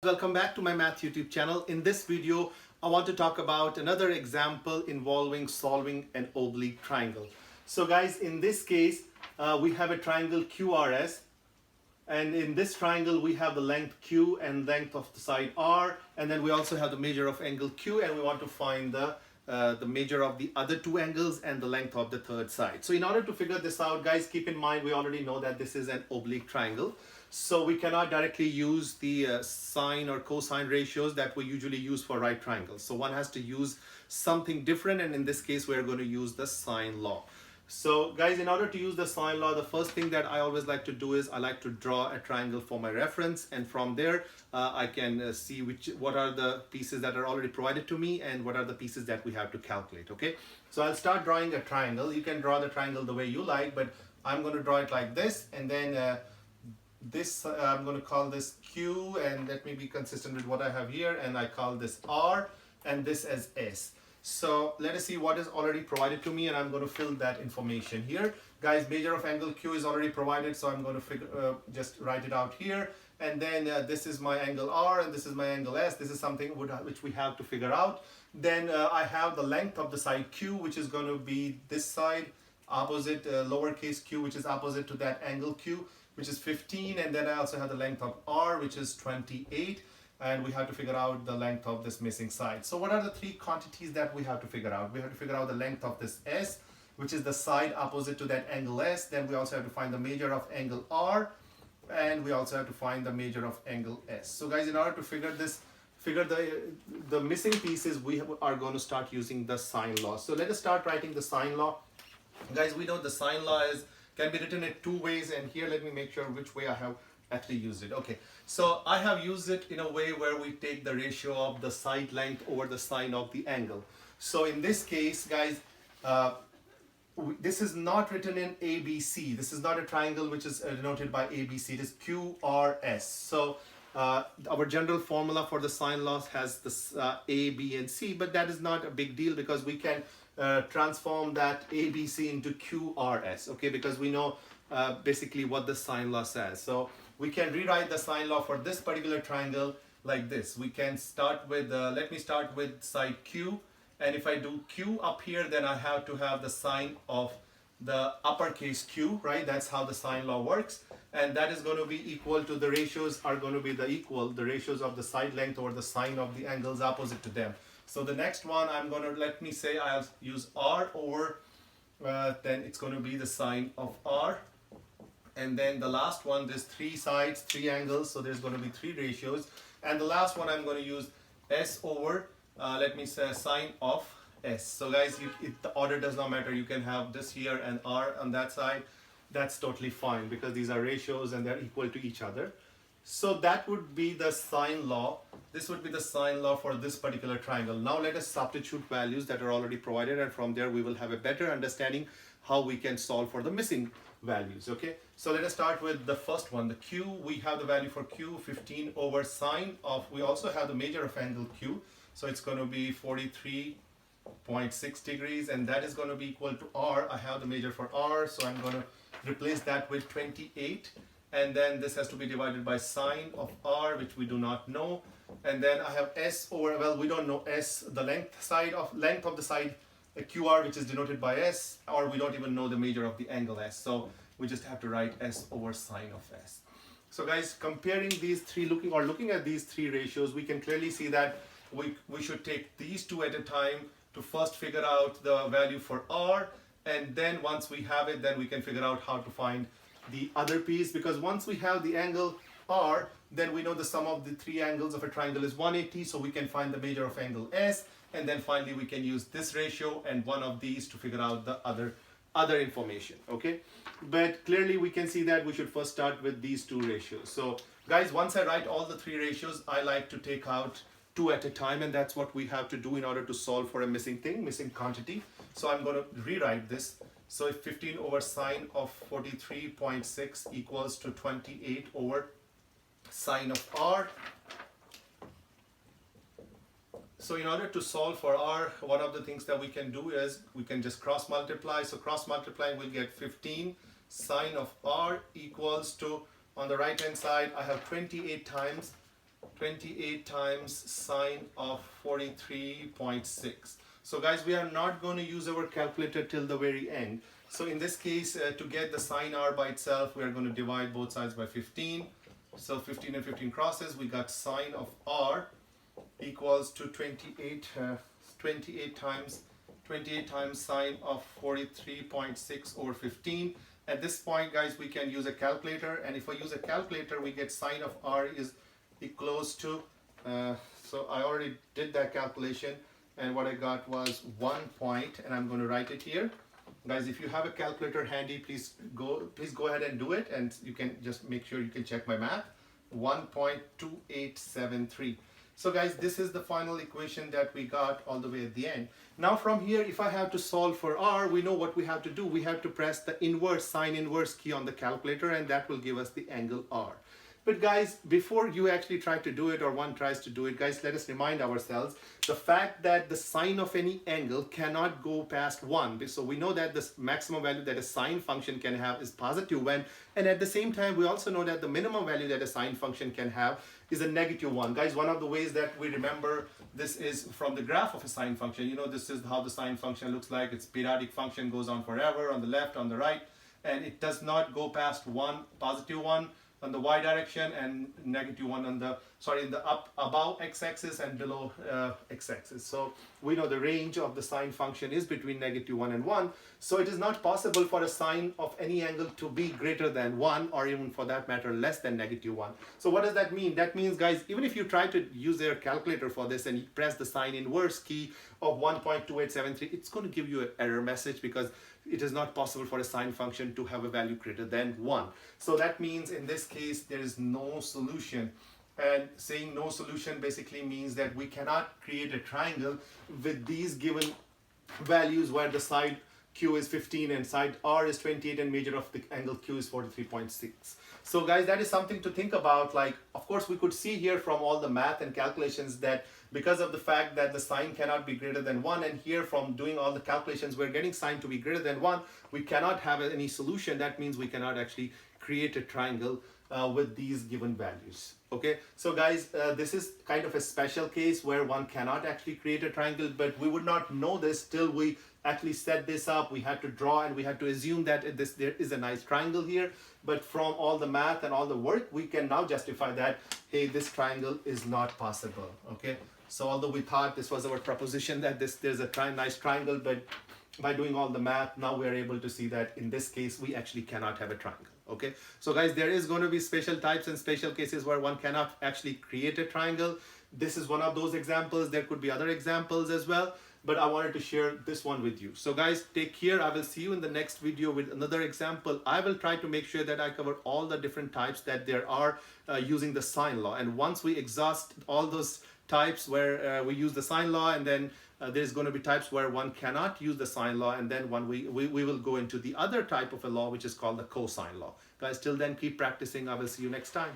Welcome back to my math YouTube channel. In this video, I want to talk about another example involving solving an oblique triangle. So guys, in this case, we have a triangle QRS, and in this triangle we have the length Q and length of the side R, and then we also have the measure of angle Q, and we want to find the measure of the other two angles and the length of the third side. So in order to figure this out, guys, keep in mind we already know that this is an oblique triangle. So we cannot directly use the sine or cosine ratios that we usually use for right triangles. So one has to use something different, and in this case we're going to use the sine law. So guys, in order to use the sine law, the first thing that I always like to do is I like to draw a triangle for my reference, and from there I can see what are the pieces that are already provided to me and what are the pieces that we have to calculate. Okay, so I'll start drawing a triangle. You can draw the triangle the way you like, but I'm going to draw it like this, and then I'm going to call this Q, and let me be consistent with what I have here, and I call this R and this as S. So let us see what is already provided to me, and I'm going to fill that information here. Guys, measure of angle Q is already provided, so I'm going to just write it out here. And then this is my angle R and this is my angle S. This is something which we have to figure out. Then I have the length of the side Q, which is going to be this side, opposite lowercase q, which is opposite to that angle Q, which is 15. And then I also have the length of R, which is 28. And we have to figure out the length of this missing side. So what are the three quantities that we have to figure out? We have to figure out the length of this S, which is the side opposite to that angle S. Then we also have to find the measure of angle R, and we also have to find the measure of angle S. So guys, in order to figure the missing pieces, we are going to start using the sine law. So let us start writing the sine law. Guys, we know the sine law can be written in two ways, and here let me make sure which way I have actually used it. Okay, so I have used it in a way where we take the ratio of the side length over the sine of the angle. So in this case, guys, this is not written in ABC. This is not a triangle which is denoted by ABC. It is QRS. So our general formula for the sine law has this A, B, and C, but that is not a big deal because we can transform that ABC into QRS, okay, because we know basically what the sine law says. So we can rewrite the sine law for this particular triangle like this. We can start with, let me start with side Q, and if I do Q up here, then I have to have the sine of the uppercase Q, right? That's how the sine law works, and that is going to be equal to, the ratios are going to be the ratios of the side length over the sine of the angles opposite to them. So the next one, I'm going to, let me say I'll use R over, then it's going to be the sine of R. And then the last one, there's three sides, three angles, so there's going to be three ratios. And the last one, I'm going to use S over, let me say sine of S. So guys, the order does not matter. You can have this here and R on that side. That's totally fine because these are ratios and they're equal to each other. So that would be the sine law. This would be the sine law for this particular triangle. Now let us substitute values that are already provided, and from there we will have a better understanding how we can solve for the missing values. Okay, so let us start with the first one, the Q. We have the value for Q, 15 over sine of, we also have the measure of angle Q, so it's going to be 43.6 degrees, and that is going to be equal to R. I have the measure for R, so I'm going to replace that with 28, and then this has to be divided by sine of R, which we do not know, and then I have S over, well, we don't know S, the length of the side QR, which is denoted by S, or we don't even know the measure of the angle S, so we just have to write S over sine of S. So guys, comparing these three, looking at these three ratios, we can clearly see that we should take these two at a time to first figure out the value for R, and then once we have it, then we can figure out how to find the other piece, because once we have the angle R, then we know the sum of the three angles of a triangle is 180, so we can find the measure of angle S, and then finally we can use this ratio and one of these to figure out the other information. Okay, but clearly we can see that we should first start with these two ratios. So guys, once I write all the three ratios, I like to take out two at a time, and that's what we have to do in order to solve for a missing quantity. So I'm going to rewrite this. So if 15 over sine of 43.6 equals to 28 over sine of R. So in order to solve for R, one of the things that we can do is we can just cross multiply. So cross multiplying, we'll get 15 sine of R equals to, on the right hand side, I have 28 times 28 times sine of 43.6. So guys, we are not going to use our calculator till the very end. So in this case, to get the sine r by itself, we are going to divide both sides by 15. So 15 and 15 crosses, we got sine of r equals to 28 times sine of 43.6 over 15. At this point, guys, we can use a calculator, and if I use a calculator, we get sine of r is close to, so I already did that calculation, and what I got was 1 point, and I'm going to write it here. Guys, if you have a calculator handy, please go ahead and do it, and you can just make sure you can check my math. 1.2873. So guys, this is the final equation that we got all the way at the end. Now from here, if I have to solve for r, we know what we have to do. We have to press the inverse, sine inverse key on the calculator, and that will give us the angle r. But guys, before you actually try to do it, or one tries to do it, guys, let us remind ourselves the fact that the sine of any angle cannot go past 1. So we know that the maximum value that a sine function can have is positive 1, and at the same time we also know that the minimum value that a sine function can have is a negative 1. Guys, one of the ways that we remember this is from the graph of a sine function. You know, this is how the sine function looks like. It's periodic function, goes on forever on the left, on the right, and it does not go past 1, positive 1 on the y direction, and negative 1 on the, in the above x-axis and below x-axis. So we know the range of the sine function is between negative 1 and 1. So it is not possible for a sine of any angle to be greater than 1, or even for that matter less than negative 1. So what does that mean? That means, guys, even if you try to use your calculator for this and you press the sine inverse key of 1.2873, it's going to give you an error message, because it is not possible for a sine function to have a value greater than 1. So that means in this case there is no solution. And saying no solution basically means that we cannot create a triangle with these given values, where the side Q is 15 and side R is 28 and measure of the angle Q is 43.6. So guys, that is something to think about. Like, of course, we could see here from all the math and calculations that because of the fact that the sine cannot be greater than 1, and here from doing all the calculations we're getting sine to be greater than 1, we cannot have any solution. That means we cannot actually create a triangle with these given values. Okay, so guys, this is kind of a special case where one cannot actually create a triangle, but we would not know this till we actually set this up. We had to draw, and we had to assume that there is a nice triangle here, but from all the math and all the work, we can now justify that, hey, this triangle is not possible. Okay, so although we thought this was our proposition that there's a nice triangle, but by doing all the math, now we are able to see that in this case we actually cannot have a triangle. Okay, so guys, there is going to be special types and special cases where one cannot actually create a triangle. This is one of those examples. There could be other examples as well, but I wanted to share this one with you. So guys, take care. I will see you in the next video with another example. I will try to make sure that I cover all the different types that there are using the sine law, and once we exhaust all those types where we use the sine law, and then there's going to be types where one cannot use the sine law, and then we will go into the other type of a law, which is called the cosine law. Guys, till then, keep practicing. I will see you next time.